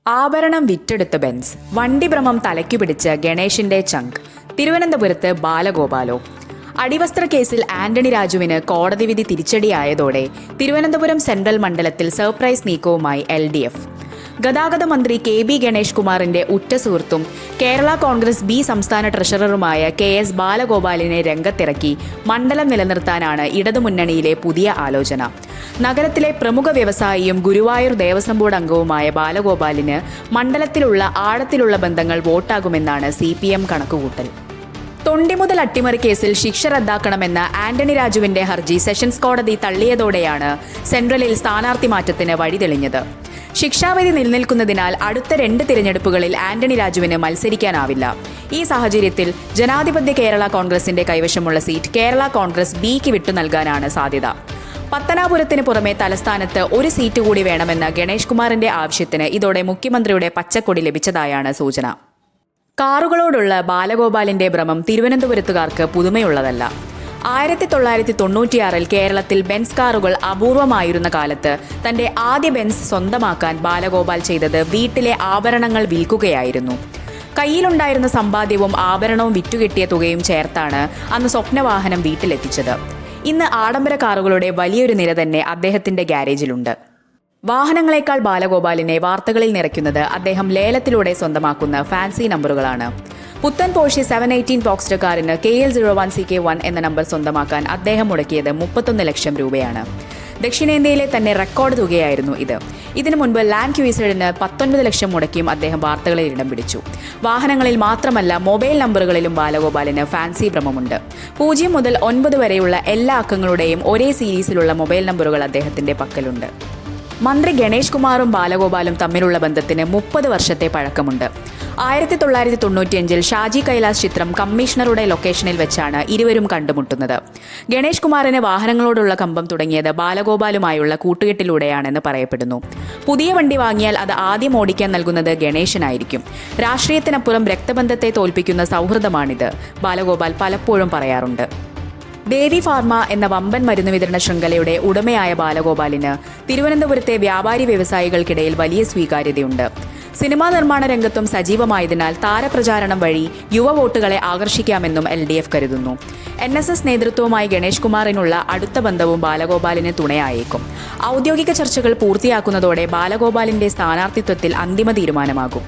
ആഭരണം വിറ്റെടുത്ത ബെൻസ്, വണ്ടിഭ്രമം തലയ്ക്കു പിടിച്ച് ഗണേഷിന്റെ ചങ്ക്. തിരുവനന്തപുരത്ത് ബാലഗോപാലോ. അടിവസ്ത്ര കേസിൽ ആന്റണി രാജുവിന് കോടതി വിധി തിരിച്ചടിയായതോടെ തിരുവനന്തപുരം സെൻട്രൽ മണ്ഡലത്തിൽ സർപ്രൈസ് നീക്കവുമായി LDF. ഗതാഗത മന്ത്രി KB ഗണേഷ് കുമാറിന്റെ ഉറ്റ സുഹൃത്തും കേരള കോൺഗ്രസ് B സംസ്ഥാന ട്രഷററുമായ KS ബാലഗോപാലിനെ രംഗത്തിറക്കി മണ്ഡലം നിലനിർത്താനാണ് ഇടതുമുന്നണിയിലെ പുതിയ ആലോചന. നഗരത്തിലെ പ്രമുഖ വ്യവസായിയും ഗുരുവായൂർ ദേവസ്വം ബോർഡ് അംഗവുമായ ബാലഗോപാലിന് മണ്ഡലത്തിലുള്ള ആഴത്തിലുള്ള ബന്ധങ്ങൾ വോട്ടാകുമെന്നാണ് CPM കണക്കുകൂട്ടൽ. തൊണ്ടിമുതൽ അട്ടിമറി കേസിൽ ശിക്ഷ റദ്ദാക്കണമെന്ന ആന്റണി രാജുവിന്റെ ഹർജി സെഷൻസ് കോടതി തള്ളിയതോടെയാണ് സെൻട്രലിൽ സ്ഥാനാർത്ഥി മാറ്റത്തിന് വഴി തെളിഞ്ഞത്. ശിക്ഷാവിധി നിലനിൽക്കുന്നതിനാൽ അടുത്ത 2 തിരഞ്ഞെടുപ്പുകളിൽ ആന്റണി രാജുവിന് മത്സരിക്കാനാവില്ല. ഈ സാഹചര്യത്തിൽ ജനാധിപത്യ കേരള കോൺഗ്രസിന്റെ കൈവശമുള്ള സീറ്റ് കേരള കോൺഗ്രസ് Bക്ക് വിട്ടു നൽകാനാണ് സാധ്യത. പത്തനാപുരത്തിന് പുറമെ തലസ്ഥാനത്ത് ഒരു സീറ്റ് കൂടി വേണമെന്ന ഗണേഷ് കുമാറിന്റെ ആവശ്യത്തിന് ഇതോടെ മുഖ്യമന്ത്രിയുടെ പച്ചക്കൊടി ലഭിച്ചതായാണ് സൂചന. കാറുകളോടുള്ള ബാലഗോപാലിന്റെ ഭ്രമം തിരുവനന്തപുരത്തുകാർക്ക് പുതുമയുള്ളതല്ല. 1996 കേരളത്തിൽ ബെൻസ് കാറുകൾ അപൂർവമായിരുന്ന കാലത്ത് തന്റെ ആദ്യ ബെൻസ് സ്വന്തമാക്കാൻ ബാലഗോപാൽ ചെയ്തത് വീട്ടിലെ ആഭരണങ്ങൾ വിൽക്കുകയായിരുന്നു. കയ്യിലുണ്ടായിരുന്ന സമ്പാദ്യവും ആഭരണവും വിറ്റുകിട്ടിയ തുകയും ചേർത്താണ് അന്ന് സ്വപ്നവാഹനം വീട്ടിലെത്തിച്ചത്. ഇന്ന് ആഡംബര കാറുകളുടെ വലിയൊരു നിര തന്നെ അദ്ദേഹത്തിന്റെ ഗ്യാരേജിലുണ്ട്. വാഹനങ്ങളെക്കാൾ ബാലഗോപാലിനെ വാർത്തകളിൽ നിറയ്ക്കുന്നത് അദ്ദേഹം ലേലത്തിലൂടെ സ്വന്തമാക്കുന്ന ഫാൻസി നമ്പറുകളാണ്. പുത്തൻ പോർഷെ 718 ബോക്സ്റ്റർ കാറിന് KL01CK1 എന്ന നമ്പർ സ്വന്തമാക്കാൻ അദ്ദേഹം മുടക്കിയത് 31 ലക്ഷം രൂപയാണ്. ദക്ഷിണേന്ത്യയിലെ തന്നെ റെക്കോർഡ് തുകയായിരുന്നു ഇത്. ഇതിനു മുൻപ് ലാൻഡ് ക്രൂയിസറിന് 19 ലക്ഷം മുടക്കിയും അദ്ദേഹം വാർത്തകളിൽ ഇടം പിടിച്ചു. വാഹനങ്ങളിൽ മാത്രമല്ല, മൊബൈൽ നമ്പറുകളിലും ബാലഗോപാലിന് ഫാൻസി ഭ്രമമുണ്ട്. 0 മുതൽ 9 വരെയുള്ള എല്ലാ അക്കങ്ങളുടെയും ഒരേ സീരീസിലുള്ള മൊബൈൽ നമ്പറുകൾ അദ്ദേഹത്തിന്റെ പക്കലുണ്ട്. മന്ത്രി ഗണേഷ് കുമാറും ബാലഗോപാലും തമ്മിലുള്ള ബന്ധത്തിന് 30 വർഷത്തെ പഴക്കമുണ്ട്. 1995 ഷാജി കൈലാസ് ചിത്രം കമ്മീഷണറുടെ ലൊക്കേഷനിൽ വെച്ചാണ് ഇരുവരും കണ്ടുമുട്ടുന്നത്. ഗണേഷ് കുമാറിന് വാഹനങ്ങളോടുള്ള കമ്പം തുടങ്ങിയത് ബാലഗോപാലുമായുള്ള കൂട്ടുകെട്ടിലൂടെയാണെന്ന് പറയപ്പെടുന്നു. പുതിയ വണ്ടി വാങ്ങിയാൽ അത് ആദ്യം ഓടിക്കാൻ നൽകുന്നത് ഗണേശനായിരിക്കും. രാഷ്ട്രീയത്തിനപ്പുറം രക്തബന്ധത്തെ തോൽപ്പിക്കുന്ന സൗഹൃദമാണിത്, ബാലഗോപാൽ പലപ്പോഴും പറയാറുണ്ട്. ദേവി ഫാർമ എന്ന വമ്പൻ മരുന്ന് വിതരണ ശൃംഖലയുടെ ഉടമയായ ബാലഗോപാലിന് തിരുവനന്തപുരത്തെ വ്യാപാരി വ്യവസായികൾക്കിടയിൽ വലിയ സ്വീകാര്യതയുണ്ട്. സിനിമാ നിർമ്മാണ രംഗത്തും സജീവമായതിനാൽ താരപ്രചാരണം വഴി യുവ വോട്ടുകളെ ആകർഷിക്കാമെന്നും LDF കരുതുന്നു. NSS നേതൃത്വവുമായി ഗണേഷ് കുമാറിനുള്ള അടുത്ത ബന്ധവും ബാലഗോപാലിന് തുണയായേക്കും. ഔദ്യോഗിക ചർച്ചകൾ പൂർത്തിയാക്കുന്നതോടെ ബാലഗോപാലിന്റെ സ്ഥാനാർത്ഥിത്വത്തിൽ അന്തിമ തീരുമാനമാകും.